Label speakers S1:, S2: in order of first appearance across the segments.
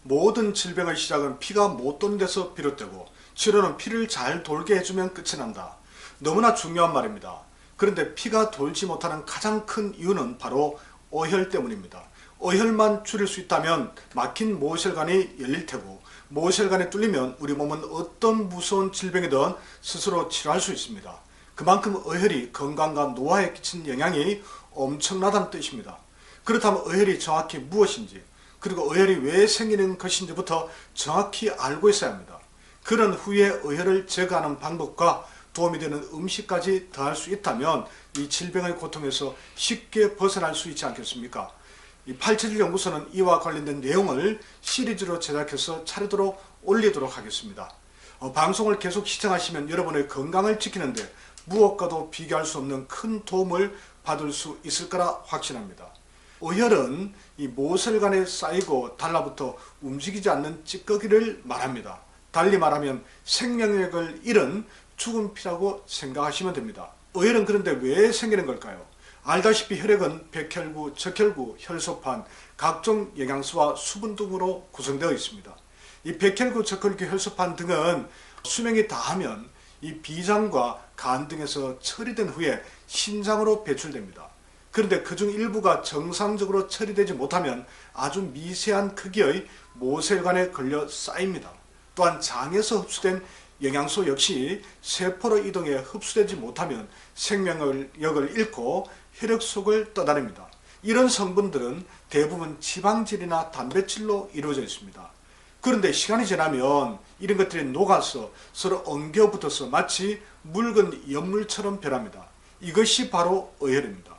S1: 모든 질병의 시작은 피가 못 도는 데서 비롯되고 치료는 피를 잘 돌게 해주면 끝이 난다. 너무나 중요한 말입니다. 그런데 피가 돌지 못하는 가장 큰 이유는 바로 어혈 때문입니다. 어혈만 줄일 수 있다면 막힌 모세혈관이 열릴 테고 모세혈관이 뚫리면 우리 몸은 어떤 무서운 질병이든 스스로 치료할 수 있습니다. 그만큼 어혈이 건강과 노화에 끼친 영향이 엄청나다는 뜻입니다. 그렇다면 어혈이 정확히 무엇인지 그리고 어혈이 왜 생기는 것인지부터 정확히 알고 있어야 합니다. 그런 후에 어혈을 제거하는 방법과 도움이 되는 음식까지 더할 수 있다면 이 질병의 고통에서 쉽게 벗어날 수 있지 않겠습니까? 이 877 연구소는 이와 관련된 내용을 시리즈로 제작해서 차례대로 올리도록 하겠습니다. 방송을 계속 시청하시면 여러분의 건강을 지키는데 무엇과도 비교할 수 없는 큰 도움을 받을 수 있을 거라 확신합니다. 어혈은 이 모세혈관에 쌓이고 달라붙어 움직이지 않는 찌꺼기를 말합니다. 달리 말하면 생명력을 잃은 죽은 피라고 생각하시면 됩니다. 어혈은 그런데 왜 생기는 걸까요? 알다시피 혈액은 백혈구, 적혈구, 혈소판, 각종 영양소와 수분 등으로 구성되어 있습니다. 이 백혈구, 적혈구, 혈소판 등은 수명이 다하면 이 비장과 간 등에서 처리된 후에 신장으로 배출됩니다. 그런데 그중 일부가 정상적으로 처리되지 못하면 아주 미세한 크기의 모세혈관에 걸려 쌓입니다. 또한 장에서 흡수된 영양소 역시 세포로 이동해 흡수되지 못하면 생명력을 잃고 혈액 속을 떠다닙니다. 이런 성분들은 대부분 지방질이나 단백질로 이루어져 있습니다. 그런데 시간이 지나면 이런 것들이 녹아서 서로 엉겨붙어서 마치 묽은 연물처럼 변합니다. 이것이 바로 어혈입니다.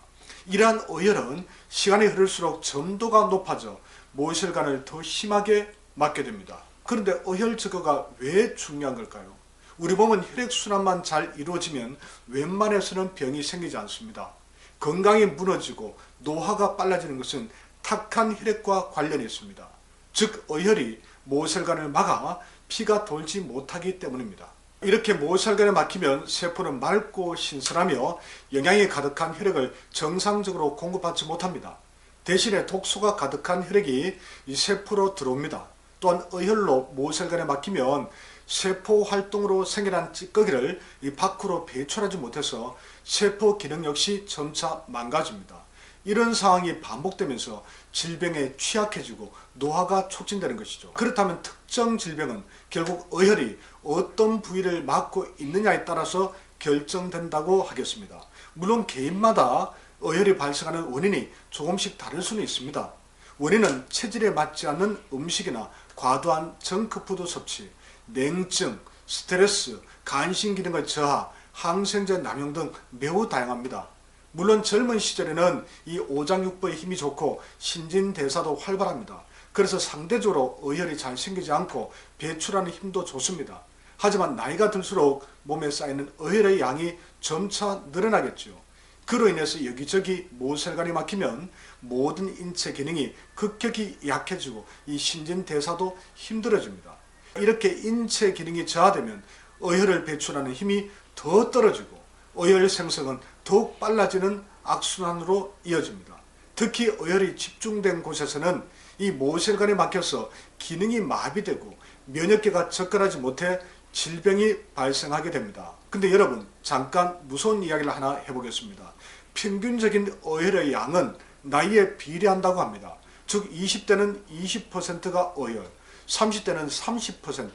S1: 이러한 어혈은 시간이 흐를수록 점도가 높아져 모세혈관을 더 심하게 막게 됩니다. 그런데 어혈 제거가 왜 중요한 걸까요? 우리 몸은 혈액순환만 잘 이루어지면 웬만해서는 병이 생기지 않습니다. 건강이 무너지고 노화가 빨라지는 것은 탁한 혈액과 관련이 있습니다. 즉 어혈이 모세혈관을 막아 피가 돌지 못하기 때문입니다. 이렇게 모세혈관에 막히면 세포는 맑고 신선하며 영양이 가득한 혈액을 정상적으로 공급받지 못합니다. 대신에 독소가 가득한 혈액이 이 세포로 들어옵니다. 또한 어혈로 모세혈관에 막히면 세포 활동으로 생겨난 찌꺼기를 이 밖으로 배출하지 못해서 세포 기능 역시 점차 망가집니다. 이런 상황이 반복되면서 질병에 취약해지고 노화가 촉진되는 것이죠. 그렇다면 특정 질병은 결국 어혈이 어떤 부위를 막고 있느냐에 따라서 결정된다고 하겠습니다. 물론 개인마다 어혈이 발생하는 원인이 조금씩 다를 수는 있습니다. 원인은 체질에 맞지 않는 음식이나 과도한 정크푸드 섭취, 냉증, 스트레스, 간신 기능의 저하, 항생제 남용 등 매우 다양합니다. 물론 젊은 시절에는 이 오장육부의 힘이 좋고 신진대사도 활발합니다. 그래서 상대적으로 어혈이 잘 생기지 않고 배출하는 힘도 좋습니다. 하지만 나이가 들수록 몸에 쌓이는 어혈의 양이 점차 늘어나겠죠. 그로 인해서 여기저기 모세혈관이 막히면 모든 인체 기능이 급격히 약해지고 이 신진대사도 힘들어집니다. 이렇게 인체 기능이 저하되면 어혈을 배출하는 힘이 더 떨어지고 어혈 생성은 더욱 빨라지는 악순환으로 이어집니다. 특히 어혈이 집중된 곳에서는 이 모세혈관에 막혀서 기능이 마비되고 면역계가 접근하지 못해 질병이 발생하게 됩니다. 근데 여러분 잠깐 무서운 이야기를 하나 해보겠습니다. 평균적인 어혈의 양은 나이에 비례한다고 합니다. 즉 20대는 20%가 어혈, 30대는 30%,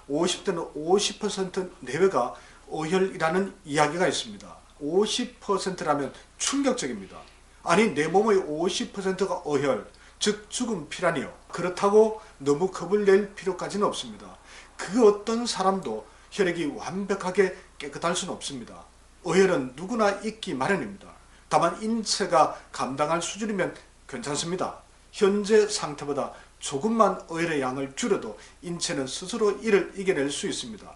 S1: 50대는 50% 내외가 어혈이라는 이야기가 있습니다. 50%라면 충격적입니다. 아니 내 몸의 50%가 어혈, 즉 죽은 피라니요. 그렇다고 너무 겁을 낼 필요까지는 없습니다. 그 어떤 사람도 혈액이 완벽하게 깨끗할 수는 없습니다. 어혈은 누구나 있기 마련입니다. 다만 인체가 감당할 수준이면 괜찮습니다. 현재 상태보다 조금만 어혈의 양을 줄여도 인체는 스스로 이를 이겨낼 수 있습니다.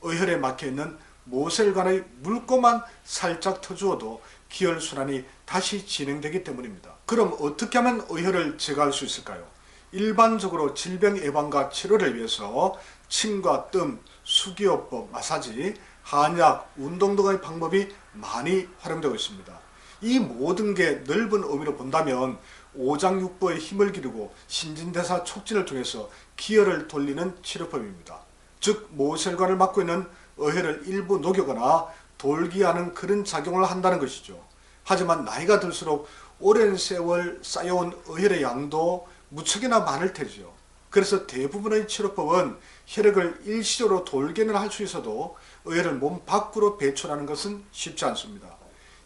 S1: 어혈에 막혀있는 모세혈관의 물꼬만 살짝 터주어도 기혈순환이 다시 진행되기 때문입니다. 그럼 어떻게 하면 어혈을 제거할 수 있을까요? 일반적으로 질병 예방과 치료를 위해서 침과 뜸, 수기요법, 마사지, 한약, 운동 등의 방법이 많이 활용되고 있습니다. 이 모든 게 넓은 의미로 본다면 오장육부의 힘을 기르고 신진대사 촉진을 통해서 기혈을 돌리는 치료법입니다. 즉 모세혈관을 막고 있는 어혈을 일부 녹이거나 돌게 하는 그런 작용을 한다는 것이죠. 하지만 나이가 들수록 오랜 세월 쌓여온 어혈의 양도 무척이나 많을 테죠. 그래서 대부분의 치료법은 혈액을 일시적으로 돌게는 할 수 있어도 어혈을 몸 밖으로 배출하는 것은 쉽지 않습니다.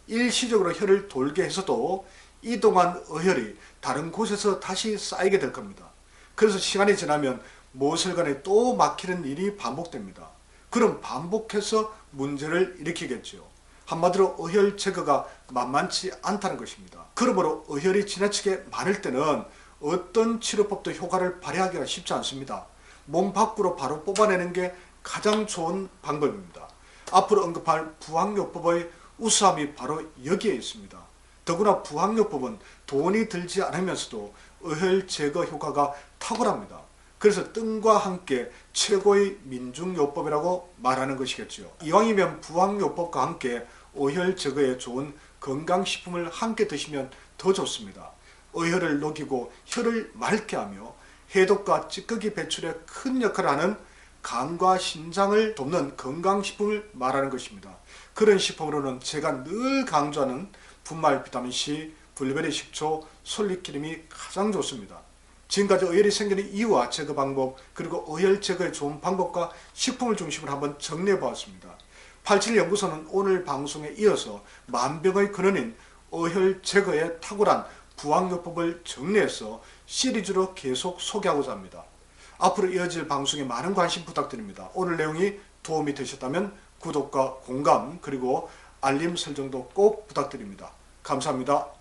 S1: 일시적으로 혈을 돌게 해서도 이동한 어혈이 다른 곳에서 다시 쌓이게 될 겁니다. 그래서 시간이 지나면 모세혈관에 또 막히는 일이 반복됩니다. 그럼 반복해서 문제를 일으키겠죠. 한마디로 어혈 제거가 만만치 않다는 것입니다. 그러므로 어혈이 지나치게 많을 때는 어떤 치료법도 효과를 발휘하기가 쉽지 않습니다. 몸 밖으로 바로 뽑아내는 게 가장 좋은 방법입니다. 앞으로 언급할 부항요법의 우수함이 바로 여기에 있습니다. 더구나 부항요법은 돈이 들지 않으면서도 어혈 제거 효과가 탁월합니다. 그래서 뜸과 함께 최고의 민중요법이라고 말하는 것이겠죠. 이왕이면 부항요법과 함께 어혈 제거에 좋은 건강식품을 함께 드시면 더 좋습니다. 어혈을 녹이고 혈을 맑게 하며 해독과 찌꺼기 배출에 큰 역할을 하는 간과 신장을 돕는 건강식품을 말하는 것입니다. 그런 식품으로는 제가 늘 강조하는 분말 비타민C, 블루베리 식초, 솔잎기름이 가장 좋습니다. 지금까지 어혈이 생기는 이유와 제거 방법, 그리고 어혈 제거에 좋은 방법과 식품을 중심으로 한번 정리해 보았습니다. 87연구소는 오늘 방송에 이어서 만병의 근원인 어혈 제거에 탁월한 부항요법을 정리해서 시리즈로 계속 소개하고자 합니다. 앞으로 이어질 방송에 많은 관심 부탁드립니다. 오늘 내용이 도움이 되셨다면 구독과 공감 그리고 알림 설정도 꼭 부탁드립니다. 감사합니다.